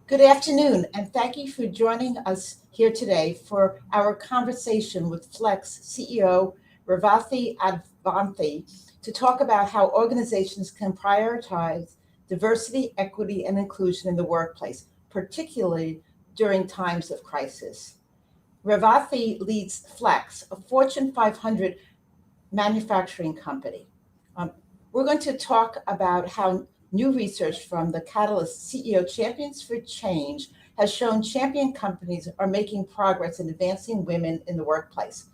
Good afternoon, and thank you for joining us here today for our conversation with Flex CEO Revathi Advaithi to talk about how organizations can prioritize diversity, equity, and inclusion in the workplace, particularly during times of crisis. Revathi leads Flex, a Fortune 500 manufacturing company. Um, we're going to talk about how new research from the Catalyst CEO Champions for Change has shown champion companies are making progress in advancing women in the workplace.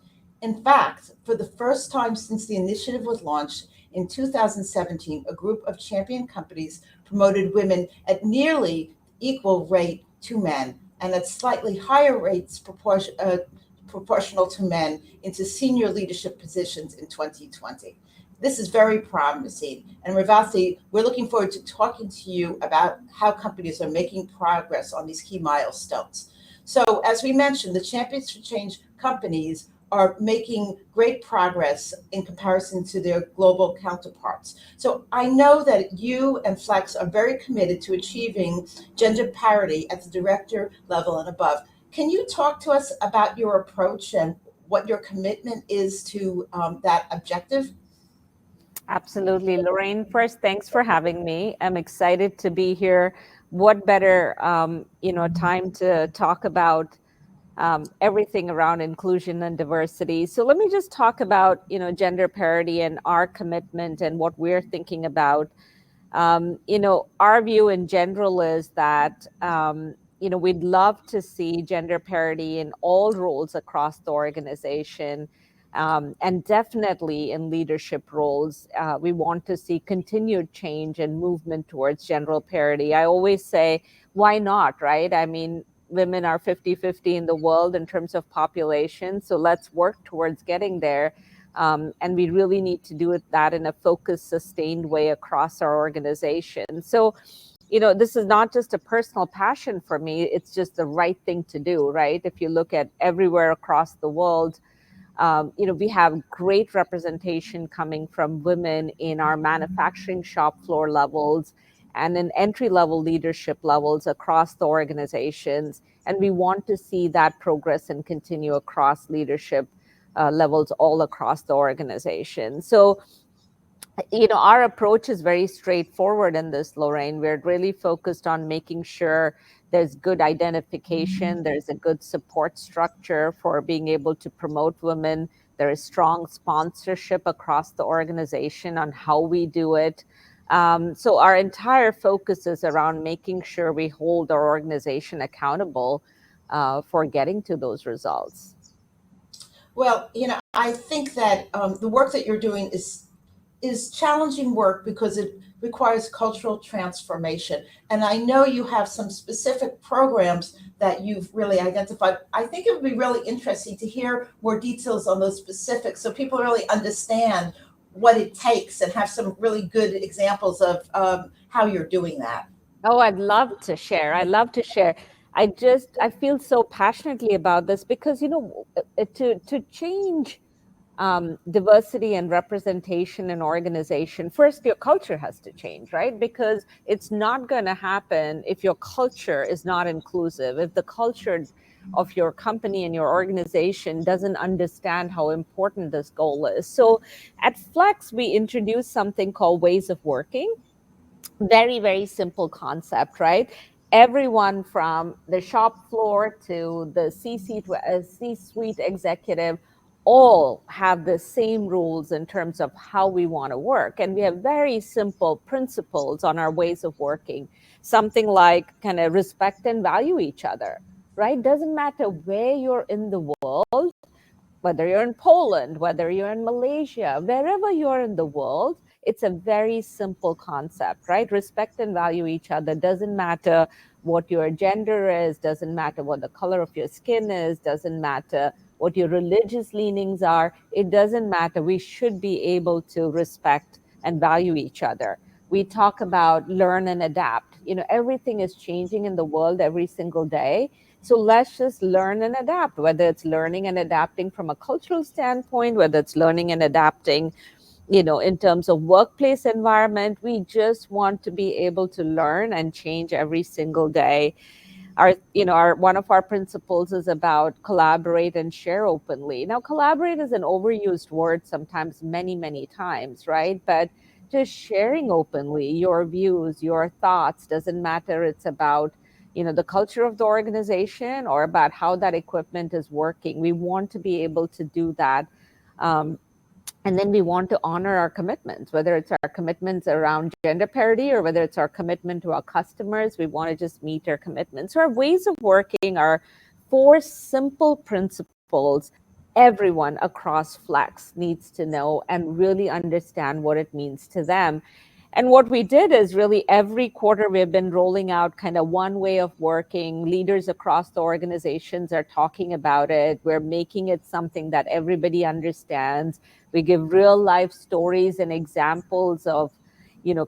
In fact, for the first time since the initiative was launched in 2017, a group of champion companies promoted women at nearly equal rate to men and at slightly higher rates proportional to men into senior leadership positions in 2020. This is very promising. And Revathi, we're looking forward to talking to you about how companies are making progress on these key milestones. So, as we mentioned, the Champions for Change companies are making great progress in comparison to their global counterparts. So, I know that you and Flex are very committed to achieving gender parity at the director level and above. Can you talk to us about your approach and what your commitment is to that objective? Absolutely. Lorraine, first, thanks for having me. I'm excited to be here. What better, time to talk about everything around inclusion and diversity. So let me just talk about, gender parity and our commitment and what we're thinking about. Our view in general is that, we'd love to see gender parity in all roles across the organization. And definitely in leadership roles, we want to see continued change and movement towards gender parity. I always say, why not, right? I mean, women are 50-50 in the world in terms of population. So let's work towards getting there. And we really need to do that in a focused, sustained way across our organization. So, this is not just a personal passion for me, it's just the right thing to do, right? If you look at everywhere across the world, we have great representation coming from women in our manufacturing shop floor levels and in entry-level leadership levels across the organizations. And we want to see that progress and continue across leadership levels all across the organization. So, our approach is very straightforward in this, Lorraine. We're really focused on making sure there's good identification, there's a good support structure for being able to promote women. There is strong sponsorship across the organization on how we do it. So our entire focus is around making sure we hold our organization accountable for getting to those results. Well, I think that the work that you're doing is challenging work because it requires cultural transformation. And I know you have some specific programs that you've really identified. I think it would be really interesting to hear more details on those specifics so people really understand what it takes and have some really good examples of how you're doing that. Oh, I'd love to share. I love to share. I feel so passionately about this because, to change diversity and representation in organization, first your culture has to change, right? Because it's not going to happen if your culture is not inclusive, if the culture of your company and your organization doesn't understand how important this goal is. So at Flex, we introduced something called ways of working. Very, very simple concept, right? Everyone from the shop floor to the C-suite executive all have the same rules in terms of how we want to work. And we have very simple principles on our ways of working. Something like kind of respect and value each other, right? Doesn't matter where you're in the world, whether you're in Poland, whether you're in Malaysia, wherever you're in the world, it's a very simple concept, right? Respect and value each other. Doesn't matter what your gender is, doesn't matter what the color of your skin is, doesn't matter what your religious leanings are. It doesn't matter. We should be able to respect and value each other. We talk about learn and adapt. Everything is changing in the world every single day. So let's just learn and adapt, whether it's learning and adapting from a cultural standpoint, whether it's learning and adapting, in terms of workplace environment. We just want to be able to learn and change every single day. our one of our principles is about collaborate and share openly. Now, collaborate is an overused word sometimes, many times, right? But just sharing openly your views, your thoughts, doesn't matter. It's about the culture of the organization or about how that equipment is working. We want to be able to do that. And then we want to honor our commitments, whether it's our commitments around gender parity or whether it's our commitment to our customers. We want to just meet our commitments. So our ways of working are 4 simple principles everyone across Flex needs to know and really understand what it means to them. And what we did is really every quarter we've been rolling out kind of one way of working. Leaders across the organizations are talking about it. We're making it something that everybody understands. We give real life stories and examples of,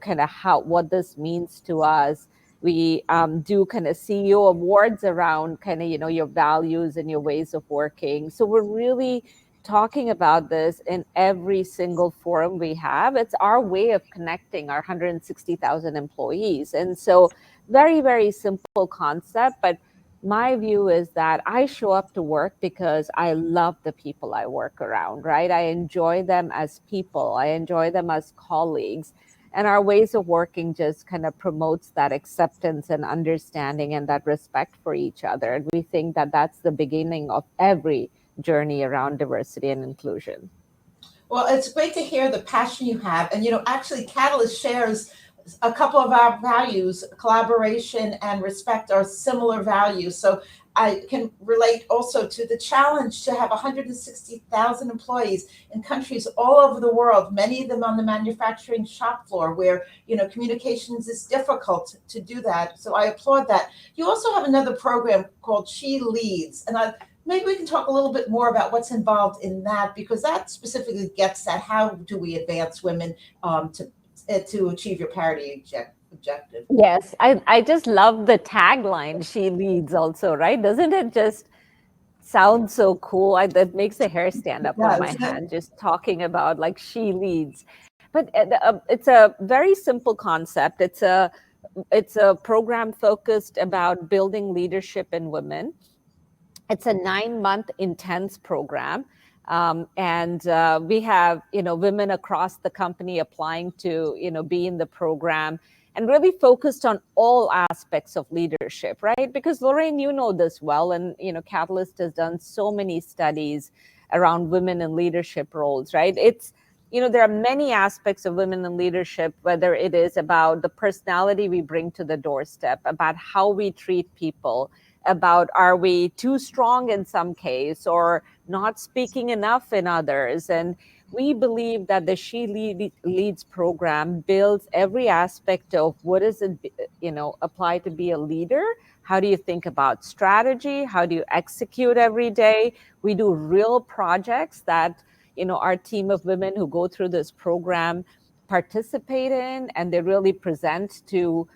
kind of what this means to us. We do kind of CEO awards around kind of, your values and your ways of working. So we're really talking about this in every single forum we have. It's our way of connecting our 160,000 employees. And so very simple concept, but my view is that I show up to work because I love the people I work around, right? I enjoy them as people. I enjoy them as colleagues. And our ways of working just kind of promotes that acceptance and understanding and that respect for each other. And we think that that's the beginning of every journey around diversity and inclusion. Well, it's great to hear the passion you have. And, actually, Catalyst shares a couple of our values. Collaboration and respect are similar values. So I can relate also to the challenge to have 160,000 employees in countries all over the world, many of them on the manufacturing shop floor where, communications is difficult to do that. So I applaud that. You also have another program called She Leads. And maybe we can talk a little bit more about what's involved in that, because that specifically gets at how do we advance women to achieve your parity objective. Yes, I just love the tagline, She Leads also, right? Doesn't it just sound so cool? That makes the hair stand up on my hand, just talking about like She Leads. But it's a very simple concept. It's a program focused about building leadership in women. It's a 9-month intense program. And we have, women across the company applying to, be in the program and really focused on all aspects of leadership, right? Because Lorraine, you know this well, and, Catalyst has done so many studies around women in leadership roles, right? It's, there are many aspects of women in leadership, whether it is about the personality we bring to the doorstep, about how we treat people, about are we too strong in some case or not speaking enough in others. And we believe that the She Leads program builds every aspect of what does it, apply to be a leader. How do you think about strategy? How do you execute every day? We do real projects that, our team of women who go through this program participate in, and they really present to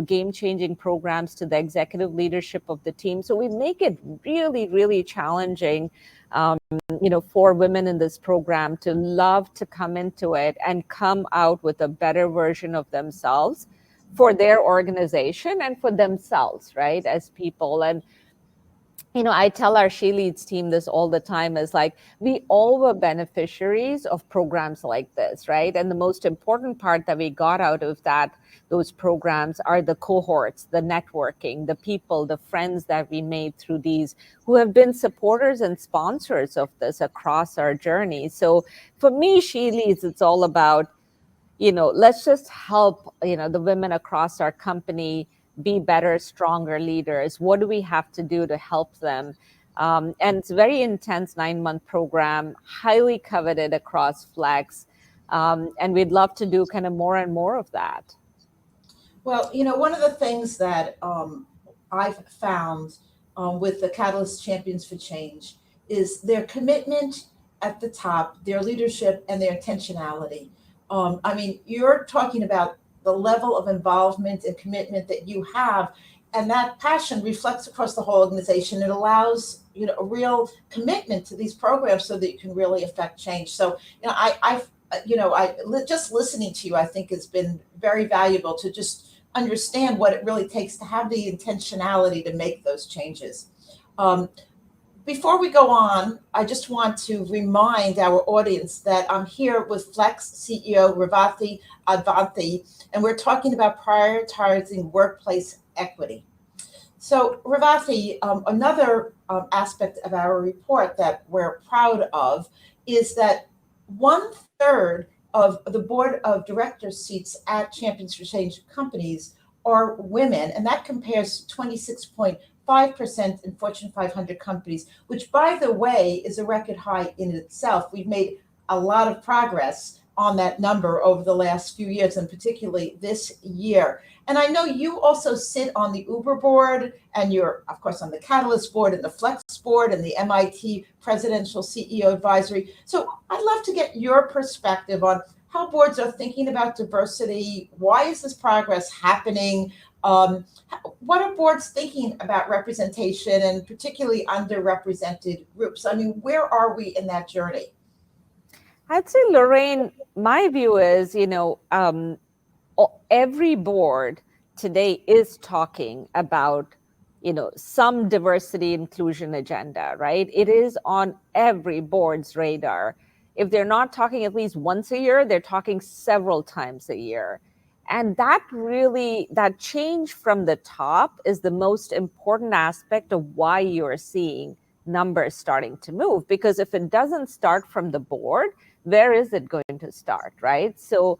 game-changing programs to the executive leadership of the team. So we make it really challenging, for women in this program to love to come into it and come out with a better version of themselves for their organization and for themselves, right, as people. And I tell our She Leads team this all the time, is like, we all were beneficiaries of programs like this, right? And the most important part that we got out of those programs are the cohorts, the networking, the people, the friends that we made through these, who have been supporters and sponsors of this across our journey. So for me, She Leads, it's all about, let's just help, the women across our company be better, stronger leaders. What do we have to do to help them? And it's a very intense 9-month program, highly coveted across Flex. And we'd love to do kind of more and more of that. Well, one of the things that I've found with the Catalyst Champions for Change is their commitment at the top, their leadership, and their intentionality. You're talking about the level of involvement and commitment that you have, and that passion reflects across the whole organization. It allows a real commitment to these programs so that you can really affect change. So I just listening to you, I think has been very valuable to just understand what it really takes to have the intentionality to make those changes. Before we go on, I just want to remind our audience that I'm here with Flex CEO Revathi Advaithi, and we're talking about prioritizing workplace equity. So, Revathi, another aspect of our report that we're proud of is that 1/3 of the board of directors seats at Champions for Change companies are women, and that compares to 26.5% in Fortune 500 companies, which, by the way, is a record high in itself. We've made a lot of progress on that number over the last few years, and particularly this year. And I know you also sit on the Uber board, and you're, of course, on the Catalyst board and the Flex board and the MIT Presidential CEO Advisory. So I'd love to get your perspective on how boards are thinking about diversity. Why is this progress happening? What are boards thinking about representation, and particularly underrepresented groups? I mean, where are we in that journey? I'd say, Lorraine, my view is, every board today is talking about, some diversity inclusion agenda, right? It is on every board's radar. If they're not talking at least once a year, they're talking several times a year. And that change from the top is the most important aspect of why you're seeing numbers starting to move. Because if it doesn't start from the board, where is it going to start, right? So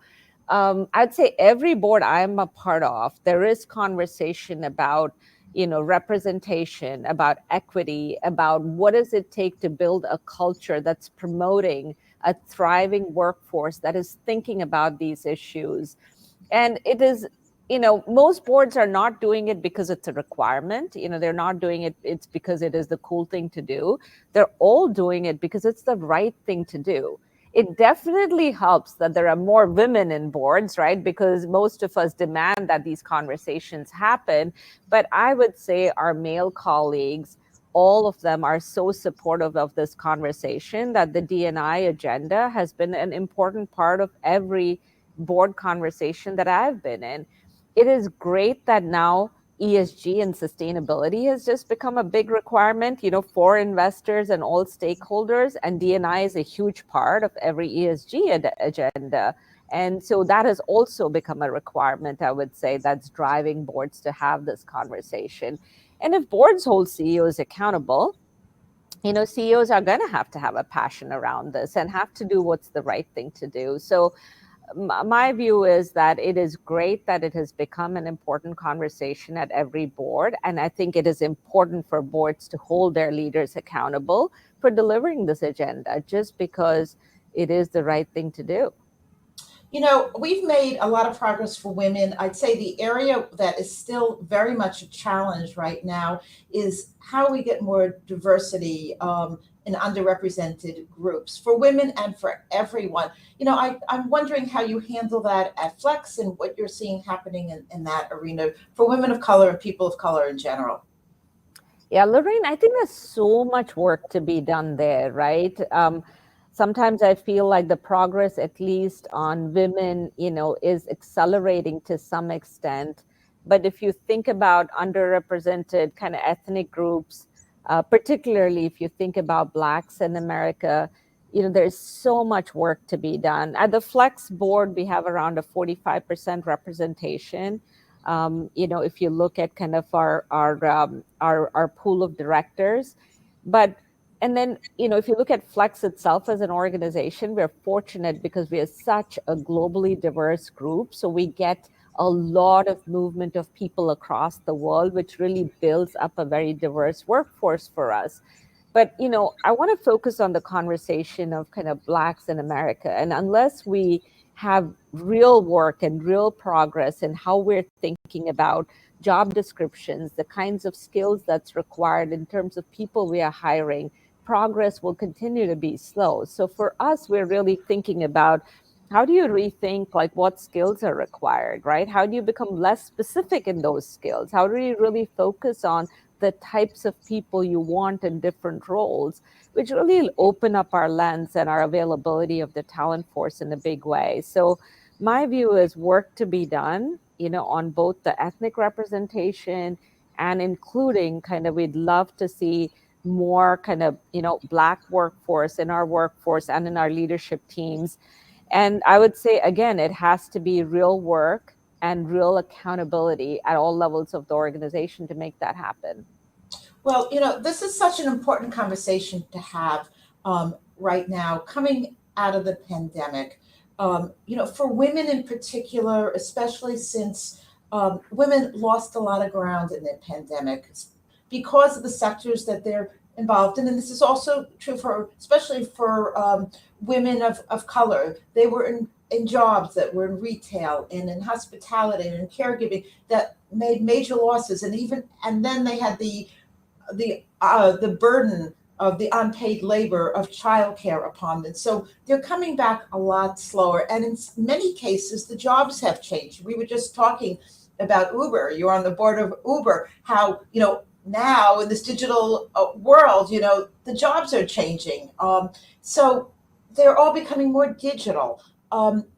I'd say every board I'm a part of, there is conversation about, representation, about equity, about what does it take to build a culture that's promoting a thriving workforce that is thinking about these issues. And it is, most boards are not doing it because it's a requirement. They're not doing it, it's because it is the cool thing to do. They're all doing it because it's the right thing to do. It definitely helps that there are more women in boards, right? Because most of us demand that these conversations happen. But I would say our male colleagues, all of them are so supportive of this conversation that the D&I agenda has been an important part of every board conversation that I've been in. It is great that now ESG and sustainability has just become a big requirement, for investors and all stakeholders. And D&I is a huge part of every ESG agenda. And so that has also become a requirement, I would say, that's driving boards to have this conversation. And if boards hold CEOs accountable, CEOs are going to have a passion around this and have to do what's the right thing to do. So my view is that it is great that it has become an important conversation at every board. And I think it is important for boards to hold their leaders accountable for delivering this agenda, just because it is the right thing to do. We've made a lot of progress for women. I'd say the area that is still very much a challenge right now is how we get more diversity in underrepresented groups for women and for everyone. I'm wondering how you handle that at Flex and what you're seeing happening in that arena for women of color and people of color in general. Yeah, Lorraine, I think there's so much work to be done there, right? Sometimes I feel like the progress, at least on women, is accelerating to some extent. But if you think about underrepresented kind of ethnic groups, particularly if you think about Blacks in America, there's so much work to be done. At the Flex board, we have around a 45% representation. If you look at kind of our pool of directors, and then, if you look at Flex itself as an organization, we're fortunate because we are such a globally diverse group. So we get a lot of movement of people across the world, which really builds up a very diverse workforce for us. But, I want to focus on the conversation of kind of Blacks in America. And unless we have real work and real progress in how we're thinking about job descriptions, the kinds of skills that's required in terms of people we are hiring, progress will continue to be slow. So for us, we're really thinking about how do you rethink like what skills are required, right? How do you become less specific in those skills? How do you really focus on the types of people you want in different roles, which really open up our lens and our availability of the talent force in a big way. So my view is work to be done. on both the ethnic representation and including kind of, we'd love to see more kind of, Black workforce in our workforce and in our leadership teams. And I would say, again, it has to be real work and real accountability at all levels of the organization to make that happen. Well, this is such an important conversation to have right now, coming out of the pandemic. For women in particular, especially since women lost a lot of ground in the pandemic because of the sectors that they're involved in. And this is also true especially for women of color. They were in jobs that were in retail and in hospitality and in caregiving that made major losses. And then they had the burden of the unpaid labor of childcare upon them. So they're coming back a lot slower. And in many cases, the jobs have changed. We were just talking about Uber. You're on the board of Uber, how, now in this digital world, the jobs are changing. So they're all becoming more digital.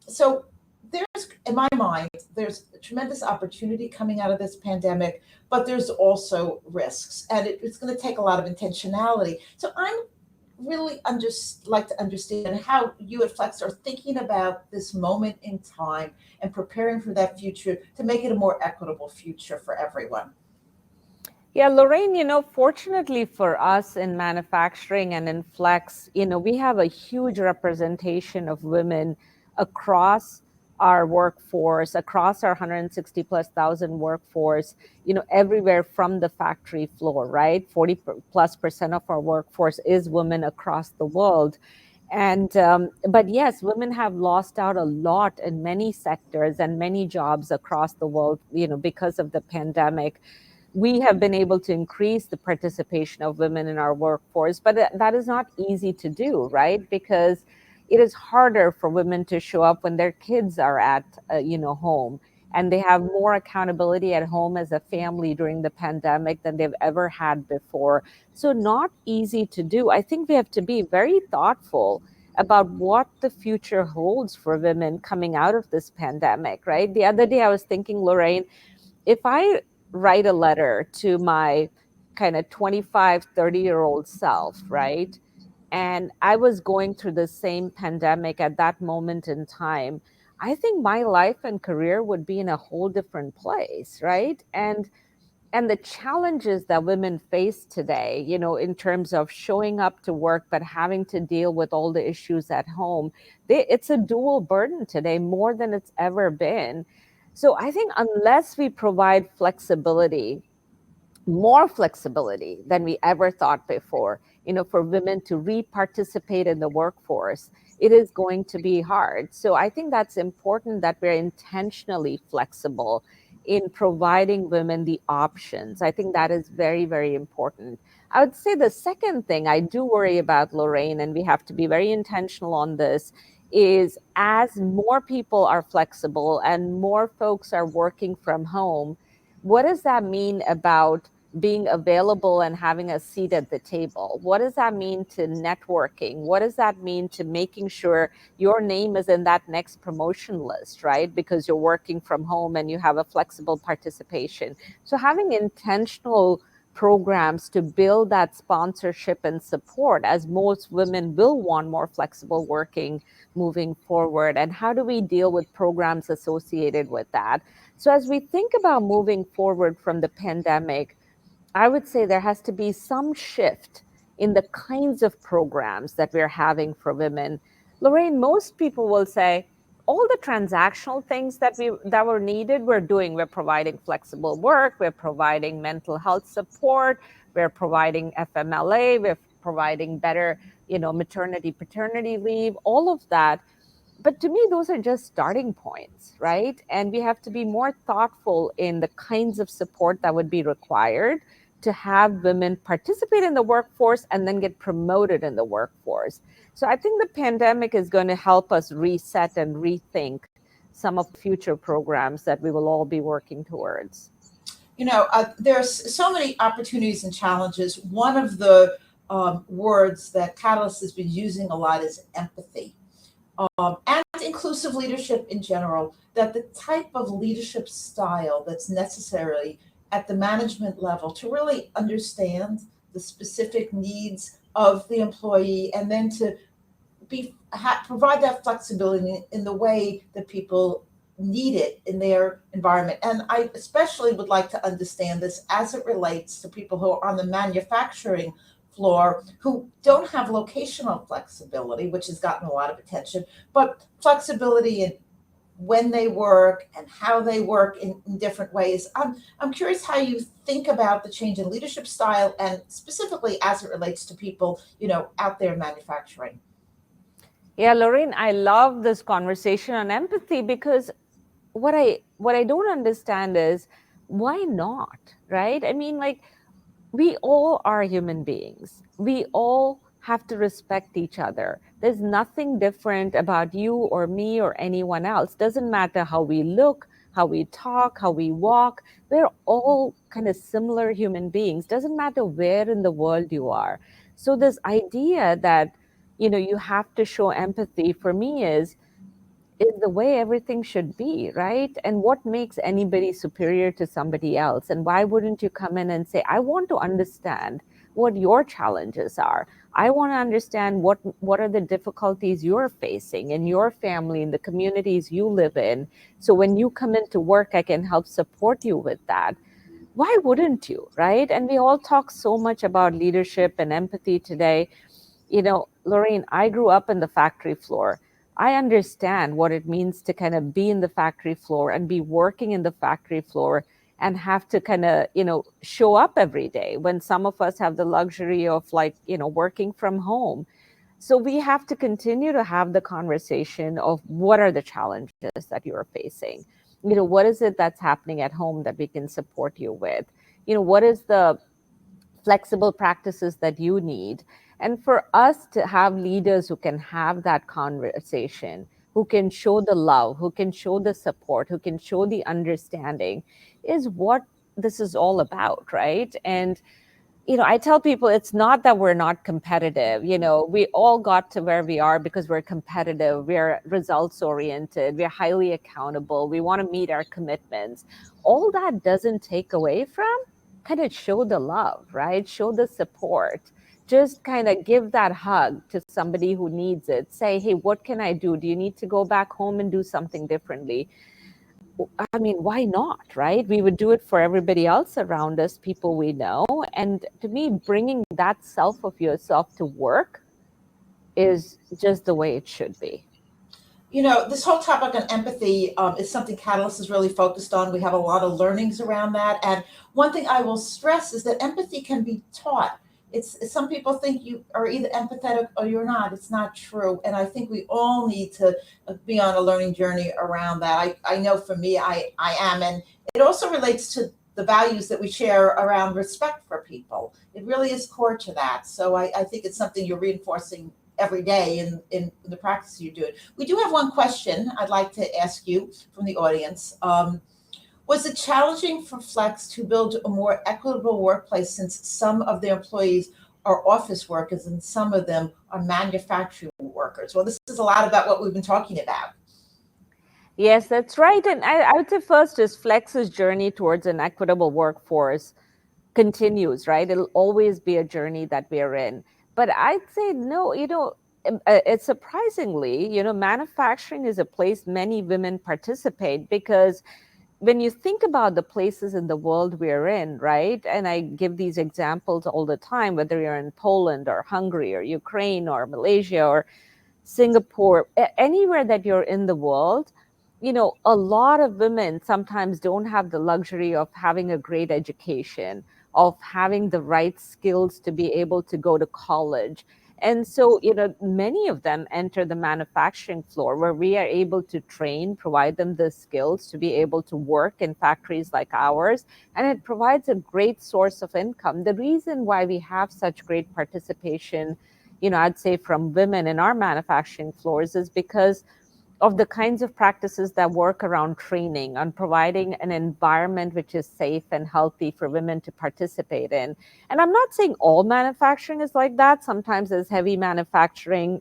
So there's, in my mind, there's a tremendous opportunity coming out of this pandemic, but there's also risks, and it's going to take a lot of intentionality. So I'm really like to understand how you at Flex are thinking about this moment in time and preparing for that future to make it a more equitable future for everyone. Yeah, Lorraine, fortunately for us in manufacturing and in Flex, we have a huge representation of women across our workforce, across our 160 plus thousand workforce, everywhere from the factory floor, right? 40+% of our workforce is women across the world. And, but yes, women have lost out a lot in many sectors and many jobs across the world, because of the pandemic. We have been able to increase the participation of women in our workforce, but that is not easy to do, right? Because it is harder for women to show up when their kids are at, home, and they have more accountability at home as a family during the pandemic than they've ever had before. So not easy to do. I think we have to be very thoughtful about what the future holds for women coming out of this pandemic, right? The other day I was thinking, Lorraine, if I write a letter to my kind of 25, 30-year-old self, right? And I was going through the same pandemic at that moment in time, I think my life and career would be in a whole different place, right? And the challenges that women face today, in terms of showing up to work, but having to deal with all the issues at home, it's a dual burden today, more than it's ever been. So I think unless we provide flexibility, more flexibility than we ever thought before, for women to re-participate in the workforce, it is going to be hard. So I think that's important that we're intentionally flexible in providing women the options. I think that is very, very important. I would say the second thing I do worry about, Lorraine, and we have to be very intentional on this, is as more people are flexible and more folks are working from home, what does that mean about being available and having a seat at the table? What does that mean to networking? What does that mean to making sure your name is in that next promotion list, right? Because you're working from home and you have a flexible participation. So having intentional programs to build that sponsorship and support, as most women will want more flexible working moving forward. And how do we deal with programs associated with that? So as we think about moving forward from the pandemic, I would say there has to be some shift in the kinds of programs that we're having for women. Lorraine, most people will say all the transactional things that were needed, we're doing. We're providing flexible work, we're providing mental health support, we're providing FMLA, we're providing better, maternity, paternity leave, all of that. But to me, those are just starting points, right? And we have to be more thoughtful in the kinds of support that would be required to have women participate in the workforce and then get promoted in the workforce. So I think the pandemic is going to help us reset and rethink some of the future programs that we will all be working towards. There's so many opportunities and challenges. One of the words that Catalyst has been using a lot is empathy. and inclusive leadership in general, that the type of leadership style that's necessary at the management level to really understand the specific needs of the employee and then to provide that flexibility in the way that people need it in their environment. And I especially would like to understand this as it relates to people who are on the manufacturing floor who don't have locational flexibility, which has gotten a lot of attention, but flexibility in when they work and how they work in different ways. I'm curious how you think about the change in leadership style and specifically as it relates to people, out there in manufacturing. Yeah, Lorraine, I love this conversation on empathy because what I don't understand is why not, right? I mean, like, we all are human beings. We all have to respect each other. There's nothing different about you or me or anyone else. Doesn't matter how we look, how we talk, how we walk. We're all kind of similar human beings. Doesn't matter where in the world you are. So this idea that, you have to show empathy for me is the way everything should be, right? And what makes anybody superior to somebody else? And why wouldn't you come in and say, I want to understand what your challenges are. I want to understand what are the difficulties you're facing in your family, in the communities you live in. So when you come into work, I can help support you with that. Why wouldn't you, right? And we all talk so much about leadership and empathy today. Lorraine, I grew up in the factory floor. I understand what it means to kind of be in the factory floor and be working in the factory floor and have to kind of, show up every day when some of us have the luxury of like, working from home. So we have to continue to have the conversation of what are the challenges that you're facing? What is it that's happening at home that we can support you with? What is the flexible practices that you need? And for us to have leaders who can have that conversation, who can show the love, who can show the support, who can show the understanding, is what this is all about, right? And I tell people it's not that we're not competitive. We all got to where we are because we're competitive, we're results oriented, we're highly accountable, we want to meet our commitments. All that doesn't take away from kind of show the love, right? Show the support. Just kind of give that hug to somebody who needs it. Say, hey, what can I do? Do you need to go back home and do something differently? I mean, why not, right? We would do it for everybody else around us, people we know. And to me, bringing that self of yourself to work is just the way it should be. This whole topic on empathy is something Catalyst is really focused on. We have a lot of learnings around that. And one thing I will stress is that empathy can be taught. Some people think you are either empathetic or you're not. It's not true. And I think we all need to be on a learning journey around that. I know for me, I am. And it also relates to the values that we share around respect for people. It really is core to that. So I think it's something you're reinforcing every day in the practice you do it. We do have one question I'd like to ask you from the audience. Was it challenging for Flex to build a more equitable workplace since some of their employees are office workers and some of them are manufacturing workers? Well, this is a lot about what we've been talking about. Yes, that's right. And I would say first is Flex's journey towards an equitable workforce continues, right? It'll always be a journey that we're in. But I'd say no, it's surprisingly, manufacturing is a place many women participate because when you think about the places in the world we're in, right? And I give these examples all the time, whether you're in Poland or Hungary or Ukraine or Malaysia or Singapore, anywhere that you're in the world, a lot of women sometimes don't have the luxury of having a great education, of having the right skills to be able to go to college. And so, many of them enter the manufacturing floor where we are able to train, provide them the skills to be able to work in factories like ours. And it provides a great source of income. The reason why we have such great participation, I'd say from women in our manufacturing floors is because of the kinds of practices that work around training, on providing an environment which is safe and healthy for women to participate in. And I'm not saying all manufacturing is like that. Sometimes there's heavy manufacturing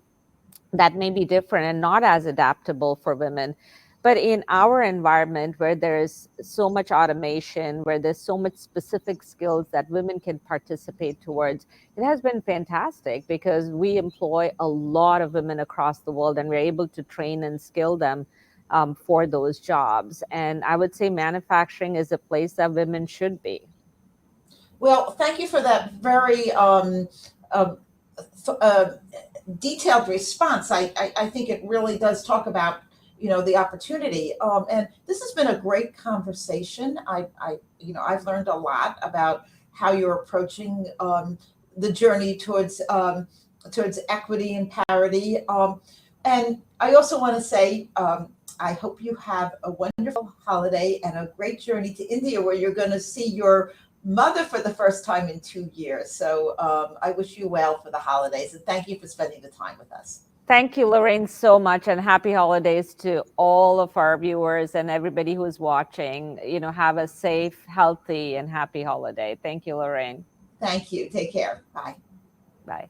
that may be different and not as adaptable for women. But in our environment where there is so much automation, where there's so much specific skills that women can participate towards, it has been fantastic because we employ a lot of women across the world and we're able to train and skill them for those jobs. And I would say manufacturing is a place that women should be. Well, thank you for that very uh, detailed response. I think it really does talk about the opportunity. And this has been a great conversation. I've learned a lot about how you're approaching the journey towards equity and parity. And I also want to say I hope you have a wonderful holiday and a great journey to India, where you're going to see your mother for the first time in 2 years. So I wish you well for the holidays, and thank you for spending the time with us. Thank you, Lorraine, so much, and happy holidays to all of our viewers and everybody who's watching. Have a safe, healthy, and happy holiday. Thank you, Lorraine. Thank you. Take care. Bye. Bye.